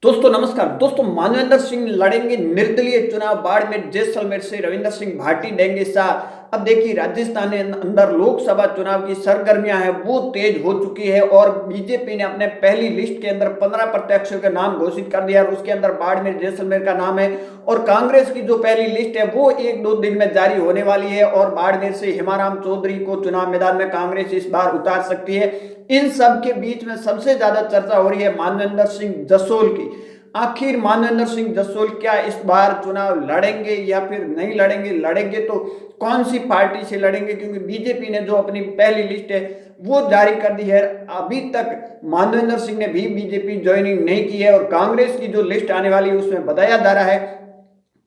दोस्तों नमस्कार। दोस्तों मानवेंद्र सिंह लड़ेंगे निर्दलीय चुनाव बाड़मेर जैसलमेर से, रविंद्र सिंह भाटी देंगे साथ। अब देखिए राजस्थान के अंदर लोकसभा चुनाव की सरगर्मियां हैं वो तेज हो चुकी है और बीजेपी ने अपने पहली लिस्ट के अंदर 15 प्रत्याशियों के नाम घोषित कर दिया और उसके अंदर बाड़मेर जैसलमेर का नाम है। और कांग्रेस की जो पहली लिस्ट है वो एक दो दिन में जारी होने वाली है और बाड़मेर से हेमाराम चौधरी को चुनाव मैदान में कांग्रेस इस बार उतार सकती है। इन सब के बीच में सबसे ज्यादा चर्चा हो रही है मानवेंद्र सिंह जसोल की। आखिर मानवेंद्र सिंह जसोल क्या इस बार चुनाव लड़ेंगे या फिर नहीं लड़ेंगे? लड़ेंगे तो कौन सी पार्टी से लड़ेंगे? क्योंकि बीजेपी ने जो अपनी पहली लिस्ट है वो जारी कर दी है। अभी तक मानवेंद्र सिंह ने भी बीजेपी ज्वाइनिंग नहीं की है और कांग्रेस की जो लिस्ट आने वाली है उसमें बताया जा रहा है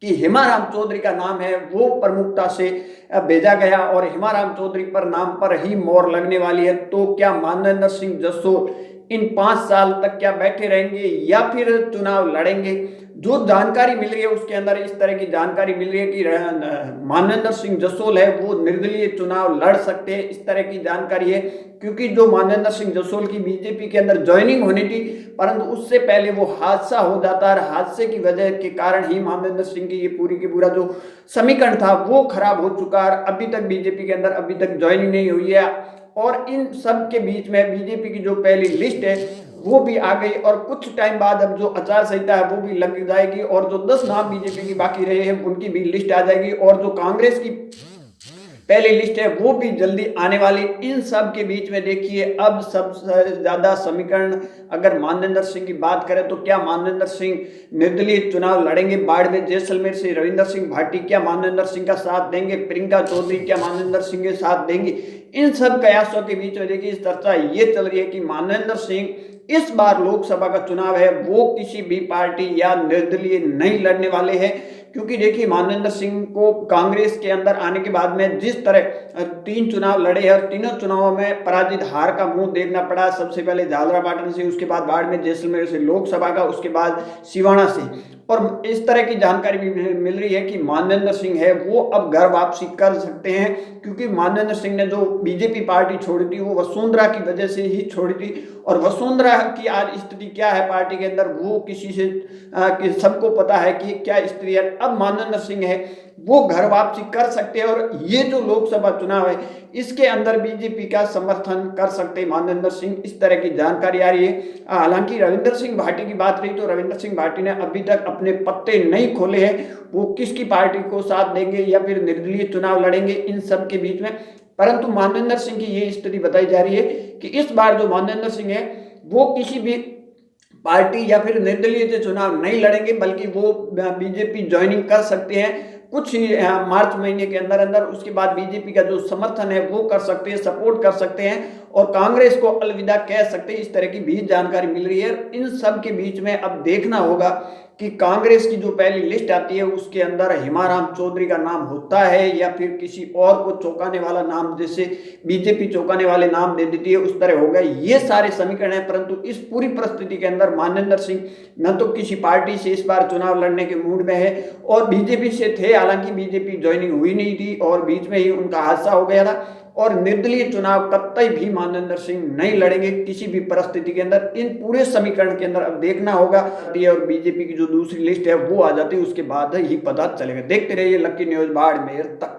कि हेमाराम चौधरी का नाम है वो प्रमुखता से भेजा गया और हेमाराम चौधरी पर नाम पर ही मोहर लगने वाली है। तो क्या मानवेंद्र सिंह जसोल इन 5 साल तक क्या बैठे रहेंगे या फिर चुनाव लड़ेंगे? जो जानकारी मिल रही है उसके अंदर इस तरह की जानकारी मिल रही है कि मानवेंद्र सिंह जसोल है वो निर्दलीय चुनाव लड़ सकते हैं, इस तरह की जानकारी है। क्योंकि जो मानवेंद्र सिंह जसोल की बीजेपी के अंदर ज्वाइनिंग होनी थी परंतु उससे पहले वो हादसा हो जाता है, हादसे की वजह के कारण ही मानवेंद्र सिंह की ये पूरी की पूरा जो समीकरण था वो खराब हो चुका है। अभी तक बीजेपी के अंदर अभी तक ज्वाइनिंग नहीं हुई है और इन सब के बीच में बीजेपी की जो पहली लिस्ट है वो भी आ गई और कुछ टाइम बाद अब जो आचार संहिता है वो भी लग जाएगी और जो 10 नाम बीजेपी की बाकी रहे हैं उनकी भी लिस्ट आ जाएगी और जो कांग्रेस की पहली लिस्ट है वो भी जल्दी आने वाली। इन सब के बीच में देखिए अब सबसे ज्यादा समीकरण अगर मानवेंद्र सिंह की बात करें तो क्या मानवेंद्र सिंह निर्दलीय चुनाव लड़ेंगे बाड़मेर जैसलमेर से? रविंद्र सिंह भाटी क्या मानवेंद्र सिंह का साथ देंगे? प्रियंका चौधरी क्या मानवेंद्र सिंह के साथ देंगी? इन सब कयासों के बीच में देखिए चर्चा ये चल रही है कि मानवेंद्र सिंह इस बार लोकसभा का चुनाव है वो किसी भी पार्टी या निर्दलीय नहीं लड़ने वाले हैं। क्योंकि देखिए मानवेंद्र सिंह को कांग्रेस के अंदर आने के बाद में जिस तरह 3 चुनाव लड़े और तीनों चुनावों में पराजित हार का मुंह देखना पड़ा। सबसे पहले झालरापाटन से, उसके बाद बाड़मेर जैसलमेर से लोकसभा का, उसके बाद सिवाना से। और इस तरह की जानकारी भी मिल रही है कि मानवेंद्र सिंह है वो अब घर वापसी कर सकते हैं क्योंकि मानवेंद्र सिंह ने जो बीजेपी पार्टी छोड़ी थी वो वसुंधरा की वजह से ही छोड़ी थी और वसुंधरा की आज स्थिति क्या है पार्टी के अंदर वो किसी से सबको पता है कि क्या स्थिति है। अब मानवेंद्र सिंह है वो घर वापसी कर सकते हैं और ये जो लोकसभा चुनाव है इसके अंदर बीजेपी का समर्थन कर सकते हैं मानवेंद्र सिंह, इस तरह की जानकारी आ रही है। हालांकि रविंद्र सिंह भाटी की बात रही तो रविंद्र सिंह भाटी ने अभी तक अपने पत्ते नहीं खोले हैं वो किसकी पार्टी को साथ देंगे या फिर निर्दलीय चुनाव लड़ेंगे इन सब के बीच में। परंतु मानवेंद्र सिंह की ये स्थिति बताई जा रही है कि इस बार जो मानवेंद्र सिंह है वो किसी भी पार्टी या फिर निर्दलीय से चुनाव नहीं लड़ेंगे बल्कि वो बीजेपी ज्वाइनिंग कर सकते हैं कुछ ही मार्च महीने के अंदर अंदर। उसके बाद बीजेपी का जो समर्थन है वो कर सकते हैं, सपोर्ट कर सकते हैं और कांग्रेस को अलविदा कह सकते हैं, इस तरह की भी जानकारी मिल रही है। इन सब के बीच में अब देखना होगा कि कांग्रेस की जो पहली लिस्ट आती है उसके अंदर हेमाराम चौधरी का नाम होता है या फिर किसी और को चौंकाने वाला नाम, जैसे बीजेपी चौंकाने वाले नाम दे देती है उस तरह होगा। ये सारे समीकरण है परंतु इस पूरी परिस्थिति के अंदर मानवेंद्र सिंह न तो किसी पार्टी से इस बार चुनाव लड़ने के मूड में है और बीजेपी से थे, हालांकि बीजेपी ज्वाइनिंग हुई नहीं थी और बीच में ही उनका हादसा हो गया था। और निर्दलीय चुनाव कतई भी मानवेंद्र सिंह नहीं लड़ेंगे किसी भी परिस्थिति के अंदर। इन पूरे समीकरण के अंदर अब देखना होगा और बीजेपी की जो दूसरी लिस्ट है वो आ जाती है उसके बाद ही पता चलेगा। देखते रहिए लकी न्यूज बाड़मेर तक।